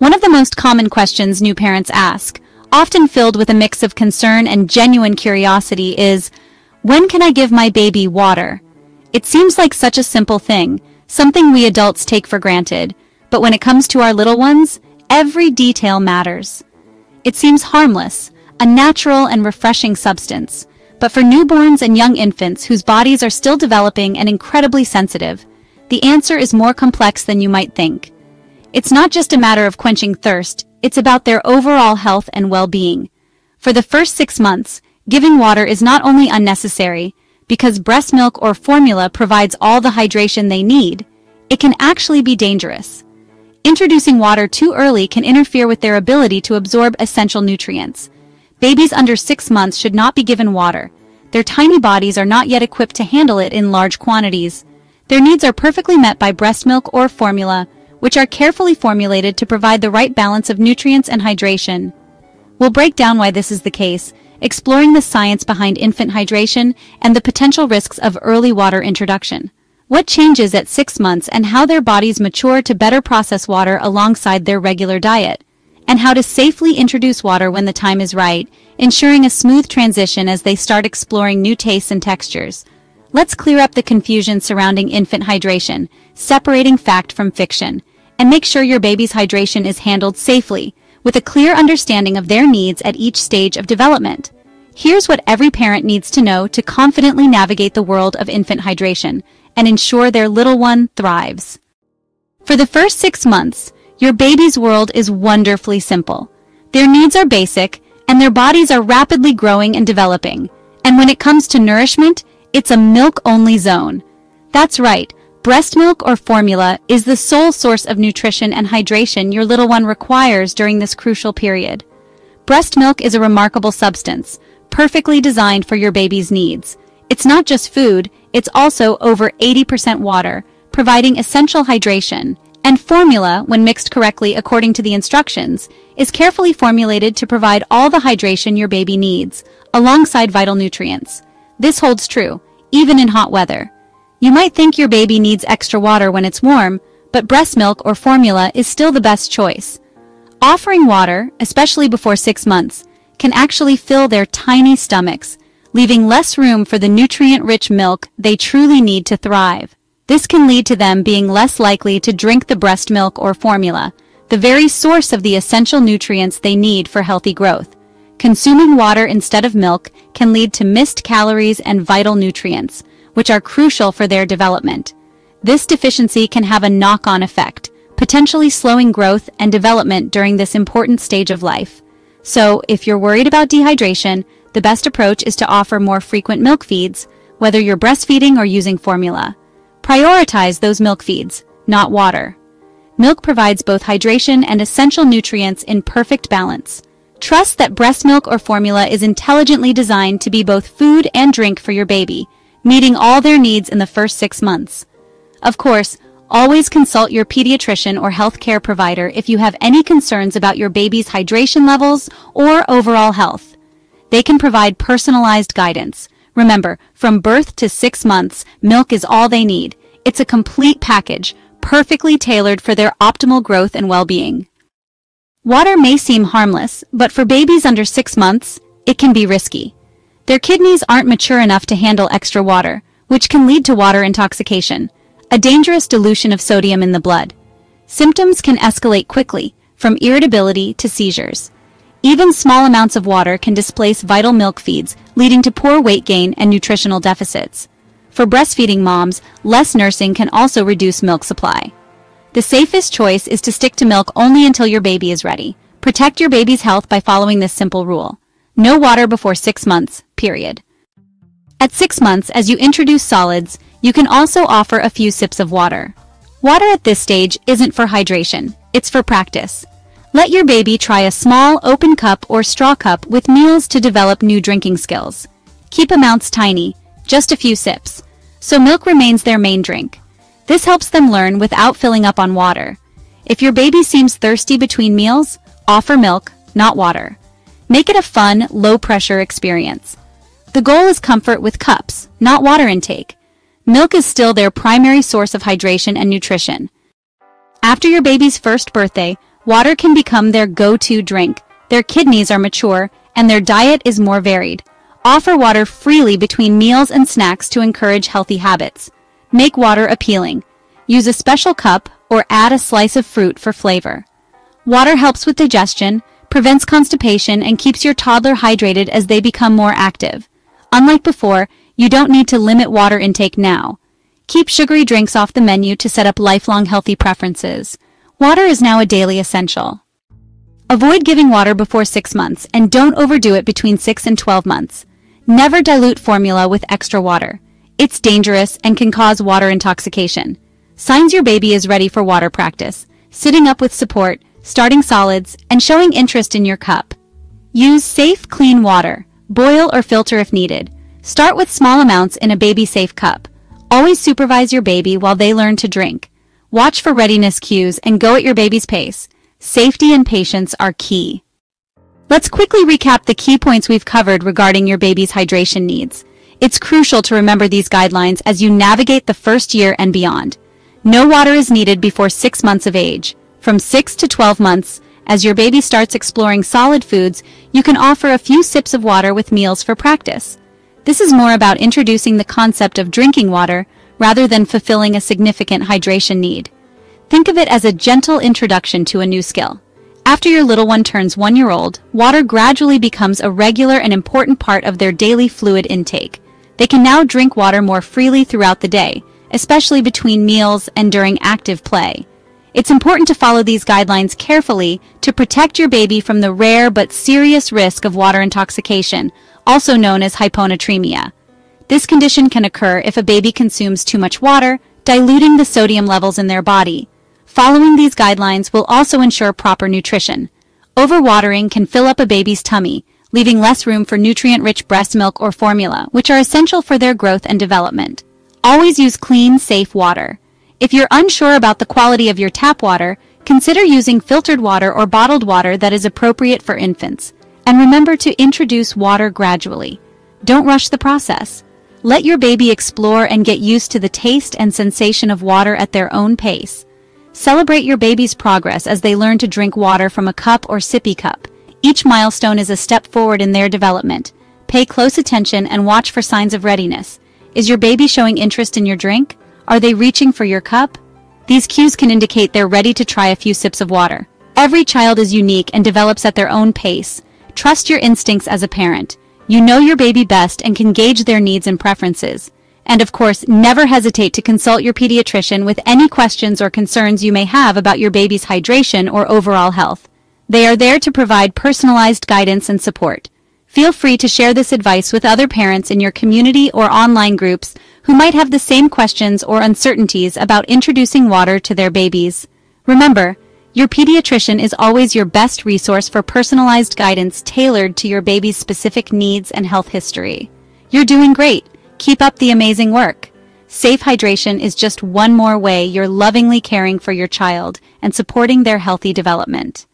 One of the most common questions new parents ask, often filled with a mix of concern and genuine curiosity, is, when can I give my baby water? It seems like such a simple thing, something we adults take for granted, but when it comes to our little ones, every detail matters. It seems harmless, a natural and refreshing substance, but for newborns and young infants whose bodies are still developing and incredibly sensitive, the answer is more complex than you might think. It's not just a matter of quenching thirst, it's about their overall health and well-being. For the first 6 months, giving water is not only unnecessary, because breast milk or formula provides all the hydration they need, it can actually be dangerous. Introducing water too early can interfere with their ability to absorb essential nutrients. Babies under 6 months should not be given water. Their tiny bodies are not yet equipped to handle it in large quantities. Their needs are perfectly met by breast milk or formula, which are carefully formulated to provide the right balance of nutrients and hydration. We'll break down why this is the case, exploring the science behind infant hydration and the potential risks of early water introduction. What changes at 6 months and how their bodies mature to better process water alongside their regular diet, and how to safely introduce water when the time is right, ensuring a smooth transition as they start exploring new tastes and textures. Let's clear up the confusion surrounding infant hydration, separating fact from fiction, and make sure your baby's hydration is handled safely, with a clear understanding of their needs at each stage of development. Here's what every parent needs to know to confidently navigate the world of infant hydration and ensure their little one thrives. For the first 6 months, your baby's world is wonderfully simple. Their needs are basic, and their bodies are rapidly growing and developing. And when it comes to nourishment, it's a milk-only zone. That's right. Breast milk or formula is the sole source of nutrition and hydration your little one requires during this crucial period. Breast milk is a remarkable substance, perfectly designed for your baby's needs. It's not just food, it's also over 80% water, providing essential hydration. And formula, when mixed correctly according to the instructions, is carefully formulated to provide all the hydration your baby needs, alongside vital nutrients. This holds true, even in hot weather. You might think your baby needs extra water when it's warm, but breast milk or formula is still the best choice. Offering water, especially before 6 months, can actually fill their tiny stomachs, leaving less room for the nutrient-rich milk they truly need to thrive. This can lead to them being less likely to drink the breast milk or formula, the very source of the essential nutrients they need for healthy growth. Consuming water instead of milk can lead to missed calories and vital nutrients, which are crucial for their development. This deficiency can have a knock-on effect, potentially slowing growth and development during this important stage of life. So, if you're worried about dehydration, the best approach is to offer more frequent milk feeds, whether you're breastfeeding or using formula. Prioritize those milk feeds, not water. Milk provides both hydration and essential nutrients in perfect balance. Trust that breast milk or formula is intelligently designed to be both food and drink for your baby, meeting all their needs in the first 6 months. Of course, always consult your pediatrician or healthcare provider if you have any concerns about your baby's hydration levels or overall health. They can provide personalized guidance. Remember, from birth to 6 months, milk is all they need. It's a complete package, perfectly tailored for their optimal growth and well-being. Water may seem harmless, but for babies under 6 months, it can be risky. Their kidneys aren't mature enough to handle extra water, which can lead to water intoxication, a dangerous dilution of sodium in the blood. Symptoms can escalate quickly, from irritability to seizures. Even small amounts of water can displace vital milk feeds, leading to poor weight gain and nutritional deficits. For breastfeeding moms, less nursing can also reduce milk supply. The safest choice is to stick to milk only until your baby is ready. Protect your baby's health by following this simple rule. No water before 6 months, period. At 6 months, as you introduce solids, you can also offer a few sips of water. Water at this stage isn't for hydration, it's for practice. Let your baby try a small, open cup or straw cup with meals to develop new drinking skills. Keep amounts tiny, just a few sips, so milk remains their main drink. This helps them learn without filling up on water. If your baby seems thirsty between meals, offer milk, not water. Make it a fun, low-pressure experience. The goal is comfort with cups, not water intake. Milk is still their primary source of hydration and nutrition. After your baby's first birthday, Water can become their go-to drink. Their kidneys are mature, and their diet is more varied. Offer water freely between meals and snacks to encourage healthy habits. Make water appealing. Use a special cup or add a slice of fruit for flavor. Water helps with digestion, prevents constipation, and keeps your toddler hydrated as they become more active. Unlike before, you don't need to limit water intake now. Keep sugary drinks off the menu to set up lifelong healthy preferences. Water is now a daily essential. Avoid giving water before 6 months and don't overdo it between 6 and 12 months. Never dilute formula with extra water. It's dangerous and can cause water intoxication. Signs your baby is ready for water practice: sitting up with support, starting solids, and showing interest in your cup. Use safe, clean water. Boil or filter if needed. Start with small amounts in a baby-safe cup. Always supervise your baby while they learn to drink. Watch for readiness cues and go at your baby's pace. Safety and patience are key. Let's quickly recap the key points we've covered regarding your baby's hydration needs. It's crucial to remember these guidelines as you navigate the first year and beyond. No water is needed before 6 months of age. From 6 to 12 months, as your baby starts exploring solid foods, you can offer a few sips of water with meals for practice. This is more about introducing the concept of drinking water rather than fulfilling a significant hydration need. Think of it as a gentle introduction to a new skill. After your little one turns 1 year old, water gradually becomes a regular and important part of their daily fluid intake. They can now drink water more freely throughout the day, especially between meals and during active play. It's important to follow these guidelines carefully to protect your baby from the rare but serious risk of water intoxication, also known as hyponatremia. This condition can occur if a baby consumes too much water, diluting the sodium levels in their body. Following these guidelines will also ensure proper nutrition. Overwatering can fill up a baby's tummy, leaving less room for nutrient-rich breast milk or formula, which are essential for their growth and development. Always use clean, safe water. If you're unsure about the quality of your tap water, consider using filtered water or bottled water that is appropriate for infants. And remember to introduce water gradually. Don't rush the process. Let your baby explore and get used to the taste and sensation of water at their own pace. Celebrate your baby's progress as they learn to drink water from a cup or sippy cup. Each milestone is a step forward in their development. Pay close attention and watch for signs of readiness. Is your baby showing interest in your drink? Are they reaching for your cup? These cues can indicate they're ready to try a few sips of water. Every child is unique and develops at their own pace. Trust your instincts as a parent. You know your baby best and can gauge their needs and preferences. And of course, never hesitate to consult your pediatrician with any questions or concerns you may have about your baby's hydration or overall health. They are there to provide personalized guidance and support. Feel free to share this advice with other parents in your community or online groups who might have the same questions or uncertainties about introducing water to their babies. Remember, your pediatrician is always your best resource for personalized guidance tailored to your baby's specific needs and health history. You're doing great. Keep up the amazing work. Safe hydration is just one more way you're lovingly caring for your child and supporting their healthy development.